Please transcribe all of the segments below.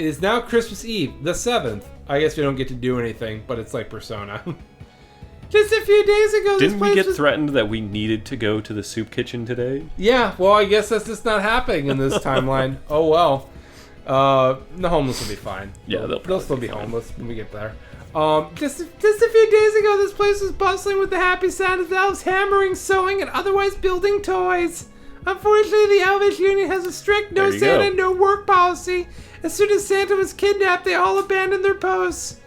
It is now Christmas Eve, the 7th. I guess we don't get to do anything, but it's like Persona. Just a few days ago, Didn't we get threatened that we needed to go to the soup kitchen today? Yeah, well, I guess that's just not happening in this timeline. Oh, well. The homeless will be fine. Yeah, they'll still be homeless when we get there. Just a few days ago, this place was bustling with the happy sound of elves hammering, sewing, and otherwise building toys. Unfortunately, the Elvish Union has a strict no Santa, no work policy. As soon as Santa was kidnapped, they all abandoned their posts.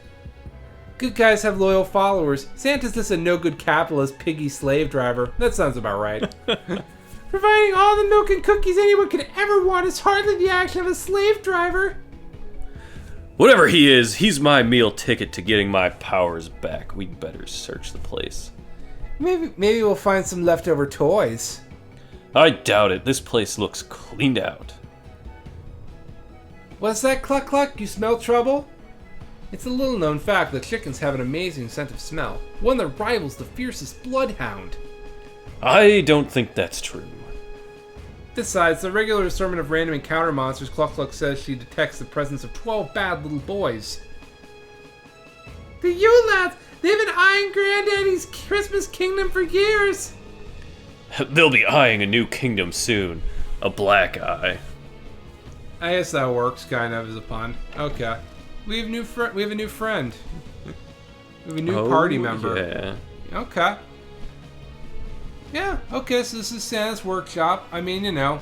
Good guys have loyal followers. Santa's just a no-good capitalist piggy slave driver. That sounds about right. Providing all the milk and cookies anyone could ever want is hardly the action of a slave driver. Whatever he is, he's my meal ticket to getting my powers back. We'd better search the place. Maybe we'll find some leftover toys. I doubt it. This place looks cleaned out. What's that, cluck cluck? You smell trouble? It's a little known fact that chickens have an amazing scent of smell, one that rivals the fiercest bloodhound. I don't think that's true. Besides, the regular assortment of random encounter monsters, Cluck Cluck says she detects the presence of 12 bad little boys. The Yule lads! They've been eyeing Granddaddy's Christmas kingdom for years! They'll be eyeing a new kingdom soon. A black eye. I guess that works, kind of, as a pun. Okay. We have a new friend. We have a new party member. Yeah. Okay. Yeah, okay, so this is Santa's workshop. I mean, you know,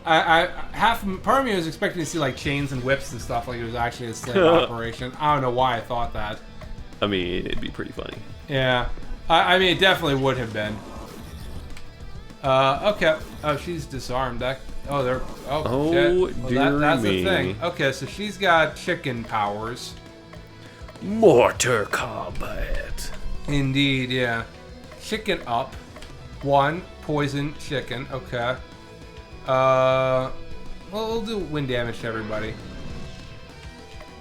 part of me was expecting to see like chains and whips and stuff, like it was actually a slave operation. I don't know why I thought that. I mean, it'd be pretty funny. Yeah, I mean, it definitely would have been. Okay. Oh, she's disarmed. Shit. Well, that's me. the thing. Okay, so she's got chicken powers. Mortar combat. Indeed, yeah. Chicken up. 1 poison chicken. Okay. Well, we'll do wind damage to everybody.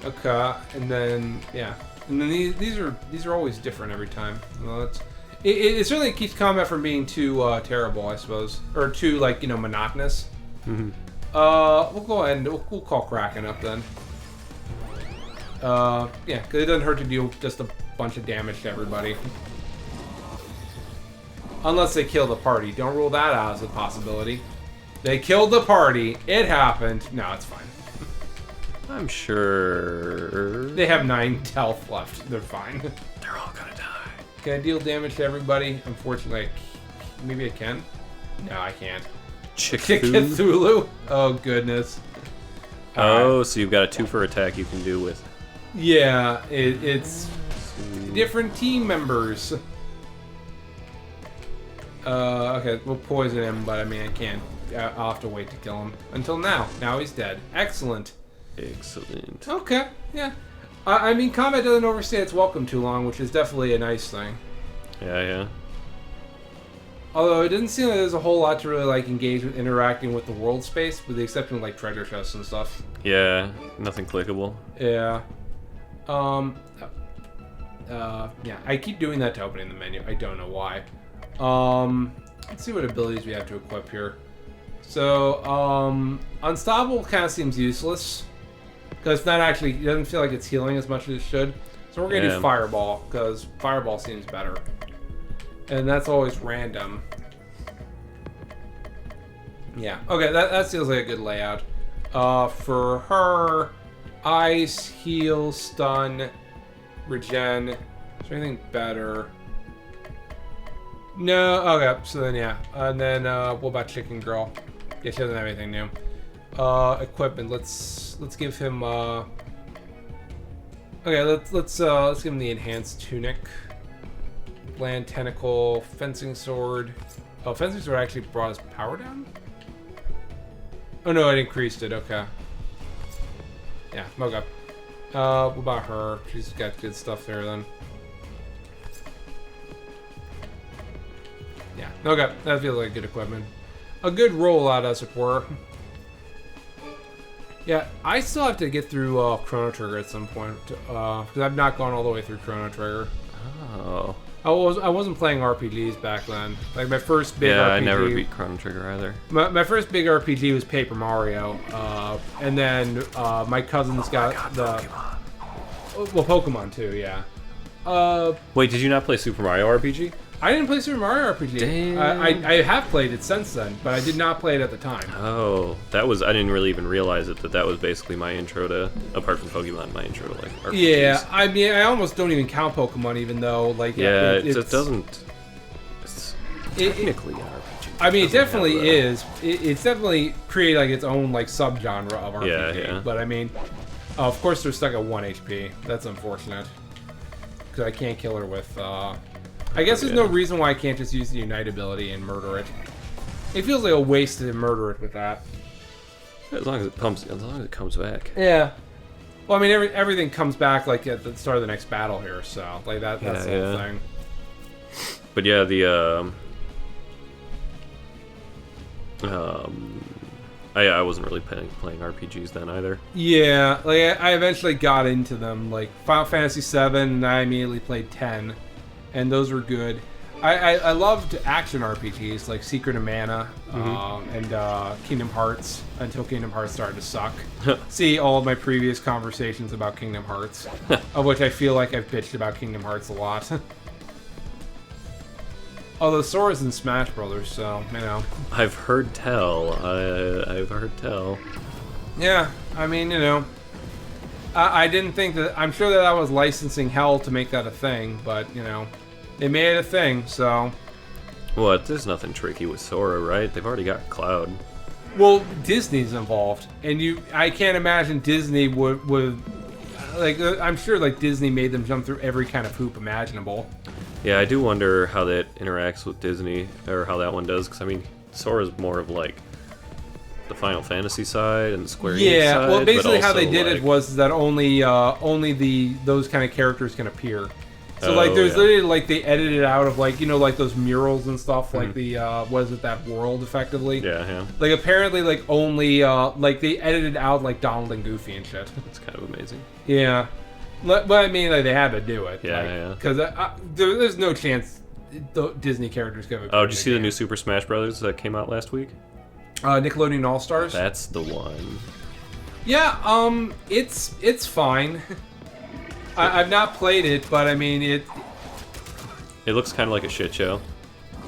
Okay, and then yeah, and then these are always different every time. Well, it certainly keeps combat from being too terrible, I suppose, or too monotonous. Mm-hmm. We'll go ahead and we'll call Kraken up then. Yeah, because it doesn't hurt to deal just a bunch of damage to everybody. Unless they kill the party. Don't rule that out as a possibility. They killed the party. It happened. No, it's fine. I'm sure... They have 9 health left. They're fine. They're all gonna die. Can I deal damage to everybody? Unfortunately, maybe I can. No, I can't. Cthulu? Oh, goodness. So you've got a 2 for attack you can do with. Yeah, it's different team members. Okay, we'll poison him, but I mean, I can't. I'll have to wait to kill him. Until now. Now he's dead. Excellent. Excellent. Okay, yeah. I mean, combat doesn't overstay its welcome too long, which is definitely a nice thing. Yeah. Although it doesn't seem like there's a whole lot to really engage with interacting with the world space, with the exception of treasure chests and stuff. Yeah, nothing clickable. Yeah. Yeah, I keep doing that to opening the menu. I don't know why. Let's see what abilities we have to equip here. So, Unstoppable kind of seems useless. Because it's not actually, it doesn't feel like it's healing as much as it should. So we're going to do Fireball, because Fireball seems better. And that's always random. Yeah, okay, that feels like a good layout. For her, Ice, Heal, Stun, Regen. Is there anything better? No, okay, so then yeah. And then, what about Chicken Girl? Yeah, she doesn't have anything new. Equipment, let's give him, okay, let's give him the Enhanced Tunic. Bland Tentacle, Fencing Sword. Oh, Fencing Sword actually brought his power down? Oh no, it increased it, okay. Yeah, okay. What about her? She's got good stuff there then. Yeah, okay, that feels like good equipment. A good rollout, as it were. Yeah, I still have to get through Chrono Trigger at some point, because I've not gone all the way through Chrono Trigger. Oh. I wasn't playing RPGs back then. Like my first big RPG. Yeah, I never beat Chrono Trigger either. My first big RPG was Paper Mario, and then my cousins got Pokemon too. Yeah. Wait, did you not play Super Mario RPG? I didn't play Super Mario RPG. Damn. I have played it since then, but I did not play it at the time. Oh, I didn't really even realize it, that was basically my intro to, apart from Pokemon, my intro to like RPGs. Yeah, I mean, I almost don't even count Pokemon, even though like it doesn't. It's technically an RPG. I mean, it definitely is. It's definitely created like its own like subgenre of RPG. Yeah. But I mean, of course, they're stuck at 1 HP. That's unfortunate because I can't kill her with. I guess there's no reason why I can't just use the Unite ability and murder it. It feels like a waste to murder it with that. As long as it comes back. Yeah. Well, I mean, everything comes back like at the start of the next battle here, so like that's the whole thing. But yeah, I wasn't really playing RPGs then either. Yeah, like I eventually got into them, like Final Fantasy VII, and I immediately played 10. And those were good. I loved action RPGs like Secret of Mana and Kingdom Hearts until Kingdom Hearts started to suck. See all of my previous conversations about Kingdom Hearts, of which I feel like I've bitched about Kingdom Hearts a lot. Although Sora's in Smash Brothers, so, you know. I've heard tell. I've heard tell. Yeah, I mean, you know. I didn't think that... I'm sure that was licensing hell to make that a thing, but, you know. They made it a thing, so... What? There's nothing tricky with Sora, right? They've already got Cloud. Well, Disney's involved, and I can't imagine Disney would... Like, I'm sure, like, Disney made them jump through every kind of hoop imaginable. Yeah, I do wonder how that interacts with Disney, or how that one does, because, I mean, Sora's more of, like, the Final Fantasy side and the Square Enix side. Well, basically how they did like, it was that only those kind of characters can appear. So like there's literally like they edited out of like, you know, like those murals and stuff, like the what is it, that world effectively. Yeah. Like apparently like only like they edited out like Donald and Goofy and shit. It's kind of amazing. Yeah, but I mean like they had to do it. Yeah. Because there's no chance Disney characters can. Oh, did you see the new Super Smash Brothers that came out last week? Nickelodeon All Stars. That's the one. Yeah, it's fine. I've not played it, but I mean it looks kind of like a shit show.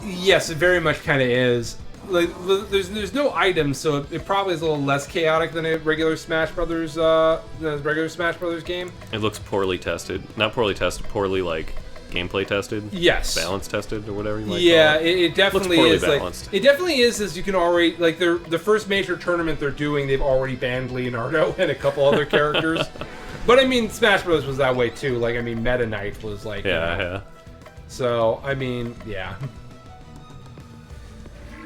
Yes, it very much kind of is. Like there's no items, so it probably is a little less chaotic than a regular Smash Brothers game. It looks poorly tested. Not poorly tested, poorly like gameplay tested. Yes. Balance tested or whatever you like. Yeah, it definitely is. Balanced. Like, it definitely is. As you can already like the first major tournament they're doing, they've already banned Leonardo and a couple other characters. But I mean, Smash Bros was that way too. Like I mean, Meta Knight was like. Yeah. So I mean, yeah.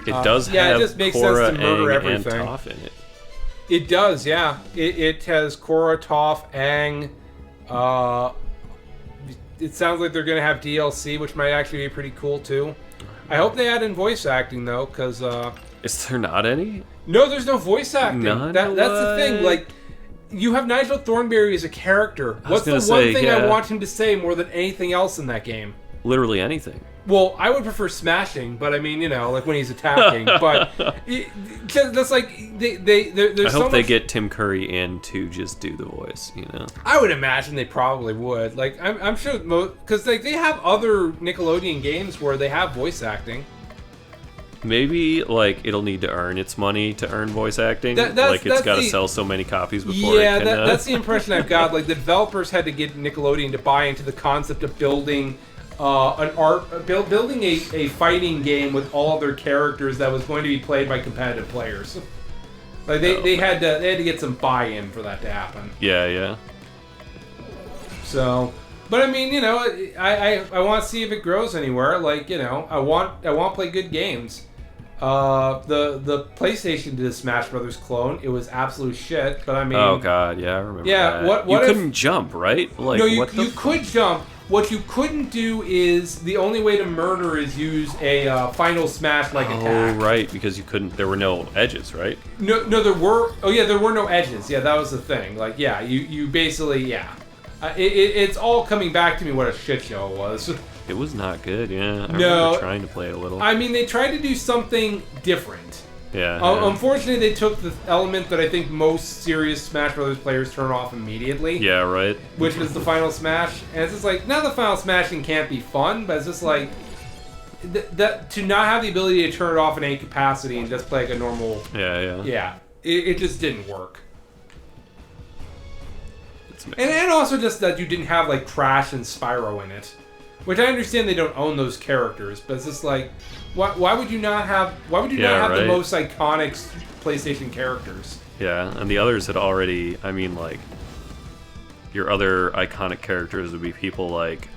It does have it just makes Korra, sense to murder Aang, everything. and Toph in it. It does, yeah. It has Korra, Toph, Aang. It sounds like they're gonna have DLC, which might actually be pretty cool too. I hope they add in voice acting though, because is there not any? No, there's no voice acting. None? That's the thing. Like, you have Nigel Thornberry as a character. What's the one thing I want him to say more than anything else in that game? Literally anything. Well, I would prefer smashing, but I mean, you know, like when he's attacking. But that's like there's I so hope they much... get Tim Curry in to just do the voice. You know. I would imagine they probably would. Like, I'm sure because like they have other Nickelodeon games where they have voice acting. Maybe like it'll need to earn its money to earn voice acting. Like it's got to sell so many copies before. Yeah, it can, that's the impression I've got. Like the developers had to get Nickelodeon to buy into the concept of building building a fighting game with all of their characters that was going to be played by competitive players. Like they had to get some buy-in for that to happen. Yeah. So, but I mean, you know, I want to see if it grows anywhere. Like, you know, I want to play good games. The PlayStation did a Smash Brothers clone. It was absolute shit. But I mean, oh god, yeah, I remember. Yeah, that. What you if, couldn't jump, right? Like, no, you could jump. What you couldn't do is the only way to murder is use a final smash like attack. Oh right, because you couldn't. There were no edges, right? No, there were. Oh yeah, there were no edges. Yeah, that was the thing. Like, yeah, you basically, yeah. It's all coming back to me what a shit show it was. It was not good, yeah. I No. remember trying to play a little. I mean, they tried to do something different. Yeah. Unfortunately, they took the element that I think most serious Smash Brothers players turn off immediately. Yeah, right. Which was the final smash. And it's just like, now the final smashing can't be fun, but it's just like, that to not have the ability to turn it off in any capacity and just play like a normal... Yeah. It just didn't work. And also just that you didn't have like Crash and Spyro in it. Which I understand they don't own those characters, but it's just like, why would you not have the most iconic PlayStation characters? Yeah, and the others had already, I mean, like, your other iconic characters would be people like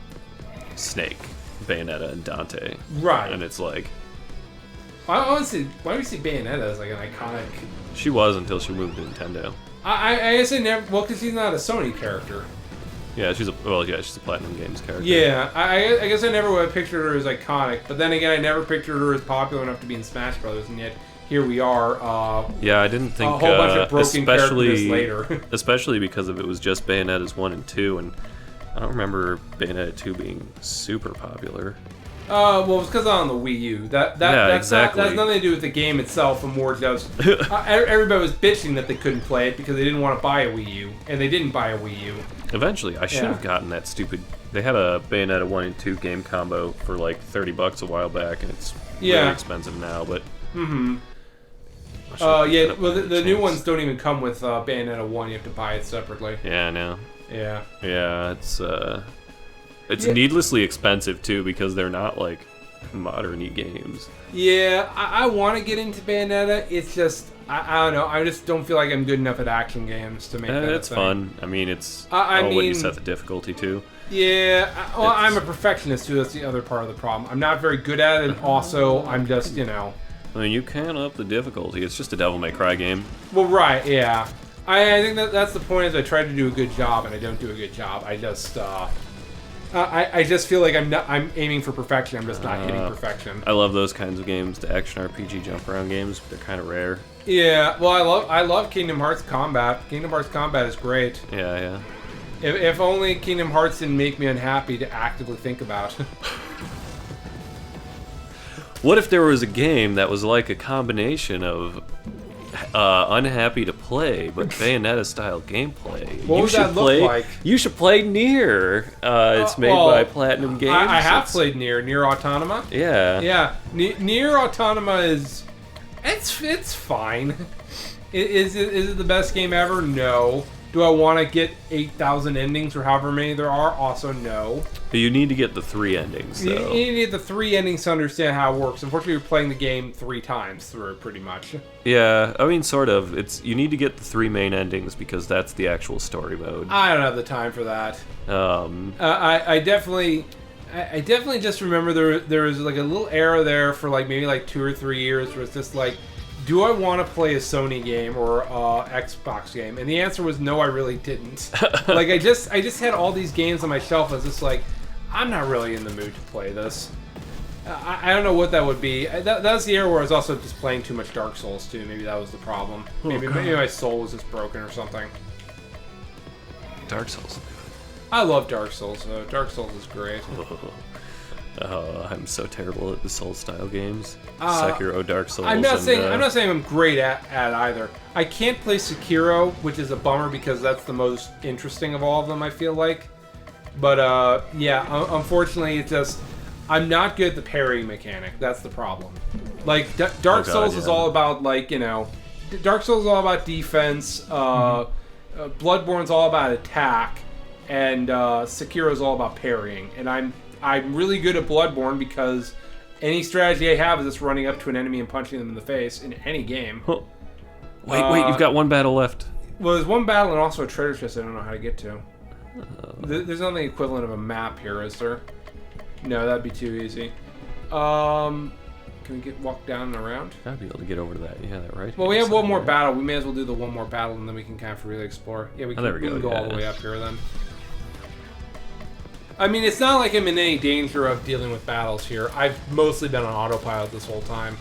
Snake, Bayonetta, and Dante. Right. And it's like... why do we see Bayonetta as like an iconic... She was until she moved to Nintendo. I guess I never... Well, because she's not a Sony character. Yeah, she's a Platinum Games character. Yeah, I guess I never would have pictured her as iconic, but then again, I never pictured her as popular enough to be in Smash Brothers, and yet here we are. Yeah, I didn't think a whole bunch of broken characters later. Especially because it was just Bayonetta's 1 and 2, and I don't remember Bayonetta 2 being super popular. Well, it was because on the Wii U. That's exactly. That has nothing to do with the game itself, and more just everybody was bitching that they couldn't play it because they didn't want to buy a Wii U, and they didn't buy a Wii U. Eventually, I should have gotten that stupid... They had a Bayonetta 1 and 2 game combo for like $30 a while back, and it's really expensive now, but... Mm-hmm. Yeah, well, the new ones don't even come with Bayonetta 1. You have to buy it separately. Yeah, I know. Yeah. Yeah, it's needlessly expensive, too, because they're not, like, modern-y games. Yeah, I want to get into Bayonetta. It's just... I don't know. I just don't feel like I'm good enough at action games to make that it's a thing. Fun. I mean, it's... I mean, what you set the difficulty to. Yeah, well, I'm a perfectionist, too. That's the other part of the problem. I'm not very good at it, and also, I'm just, you know... I mean, you can up the difficulty. It's just a Devil May Cry game. Well, right, yeah. I think that's the point, is I try to do a good job, and I don't do a good job. I just... I just feel like I'm aiming for perfection. I'm just not hitting perfection. I love those kinds of games, the action RPG jump around games. They're kind of rare. Yeah, well, I love Kingdom Hearts Combat. Kingdom Hearts Combat is great. Yeah. If only Kingdom Hearts didn't make me unhappy to actively think about. What if there was a game that was like a combination of unhappy to play, but Bayonetta-style gameplay? What would that look like? You should play Nier. It's made by Platinum Games. I have played Nier Automata. Yeah. Yeah, Nier Automata is... It's fine. Is it the best game ever? No. Do I want to get 8,000 endings or however many there are? Also, no. But you need to get the 3 endings, though. You need to get the 3 endings to understand how it works. Unfortunately, you're playing the game 3 times through, pretty much. Yeah, I mean, sort of. You need to get the 3 main endings because that's the actual story mode. I don't have the time for that. I definitely just remember there was like a little era there for like maybe like 2 or 3 years where it's just like, do I want to play a Sony game or Xbox game? And the answer was no, I really didn't. Like I just had all these games on my shelf. I was just like, I'm not really in the mood to play this. I don't know what that would be. That was the era where I was also just playing too much Dark Souls too. Maybe that was the problem. Maybe my soul was just broken or something. Dark Souls. I love Dark Souls though. Dark Souls is great. I'm so terrible at the Souls-style games. Sekiro, Dark Souls. I'm not saying I'm great at either. I can't play Sekiro, which is a bummer because that's the most interesting of all of them. I feel like, but yeah, unfortunately, it's just I'm not good at the parrying mechanic. That's the problem. Like Dark Souls is all about Dark Souls is all about defense. Bloodborne's all about attack, and Sekiro's all about parrying. And I'm really good at Bloodborne because any strategy I have is just running up to an enemy and punching them in the face in any game. Wait, you've got 1 battle left. Well, there's 1 battle and also a treasure chest I don't know how to get to. There's nothing equivalent of a map here, is there? No, that'd be too easy. Can we walk down and around? I'd be able to get over to that. Yeah, that right. Well, we have 1 more battle. We may as well do the 1 more battle and then we can kind of really explore. Yeah, we can go all the way up here then. I mean, it's not like I'm in any danger of dealing with battles here. I've mostly been on autopilot this whole time.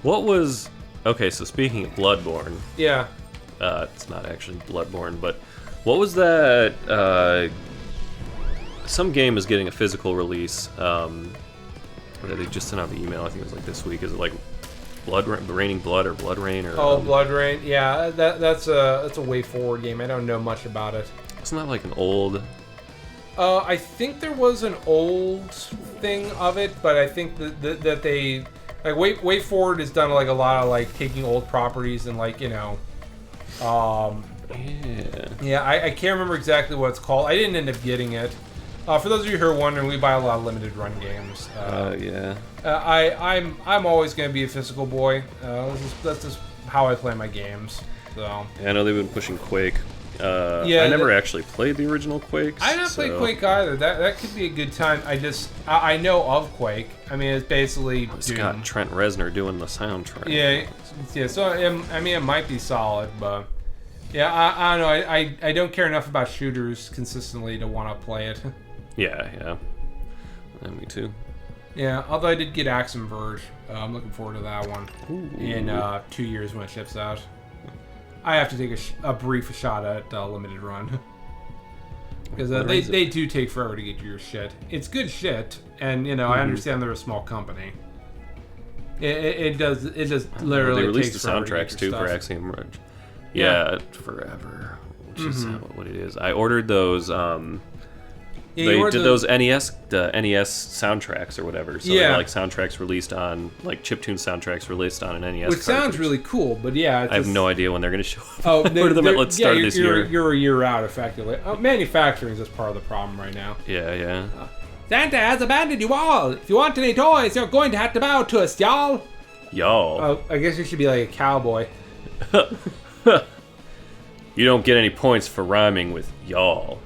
Okay, so speaking of Bloodborne... Yeah. It's not actually Bloodborne, but what was that some game is getting a physical release. They just sent out the email. I think it was like this week. Is it like Raining Blood or Blood Rain or? Blood Rain. Yeah, that's a way forward game. I don't know much about it. Isn't that like an old? I think there was an old thing of it, but I think that they like Way Forward has done like a lot of like taking old properties and like Yeah. I can't remember exactly what it's called. I didn't end up getting it. For those of you who are wondering, we buy a lot of limited run games. Yeah. I'm always going to be a physical boy. That's just how I play my games. So. Yeah, I know they've been pushing Quake. I never actually played the original Quake. I didn't play Quake either. That could be a good time. I know of Quake. I mean, it's basically It's got Trent Reznor doing the soundtrack. Yeah. So I mean, it might be solid, but yeah, I don't know. I don't care enough about shooters consistently to want to play it. Yeah. Me too. Yeah, although I did get Axe and Verge. I'm looking forward to that one. Ooh. In 2 years when it ships out. I have to take a brief shot at limited run. Because they do take forever to get your shit. It's good shit, and I understand they're a small company. It just literally they released takes the soundtracks too for stuff. Axiom Verge. Yeah, forever, which is what it is. I ordered those. They did those the NES soundtracks or whatever. So they're like soundtracks released on, like chiptune soundtracks released on an NES. Which sounds really cool, but yeah. I have no idea when they're going to show up. Oh, let's start this year. You're a year out, effectively. Manufacturing is just part of the problem right now. Yeah. Santa has abandoned you all. If you want any toys, you're going to have to bow to us, y'all. Y'all. I guess you should be like a cowboy. You don't get any points for rhyming with y'all.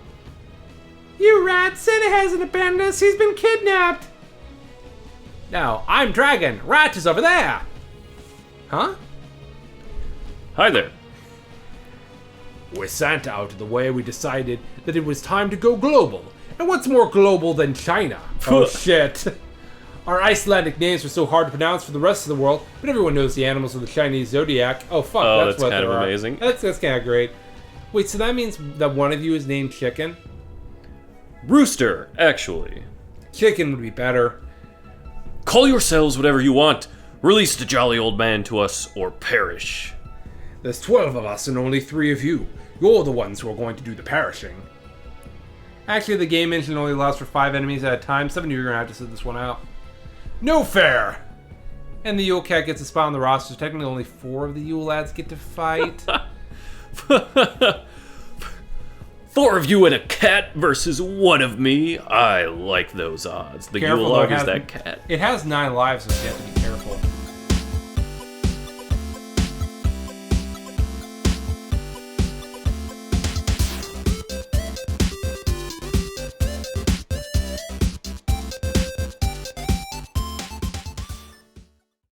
You rat! Santa hasn't abandoned us. He's been kidnapped. No, I'm Dragon. Rat is over there. Huh? Hi there. With Santa out of the way, we decided that it was time to go global. And what's more global than China? Oh shit. Our Icelandic names were so hard to pronounce for the rest of the world, but everyone knows the animals of the Chinese zodiac. Oh fuck, that's what kind of amazing. That's kind of great. Wait, so that means that one of you is named Chicken? Rooster, actually. Chicken would be better. Call yourselves whatever you want. Release the jolly old man to us or perish. There's 12 of us and only 3 of you. You're the ones who are going to do the perishing. Actually, the game engine only allows for 5 enemies at a time. Some of you are going to have to sit this one out. No fair! And the Yule Cat gets a spot on the roster. Technically, only 4 of the Yule lads get to fight. 4 of you and a cat versus 1 of me. I like those odds. The Yule log is that cat. It has 9 lives, so you have to be careful.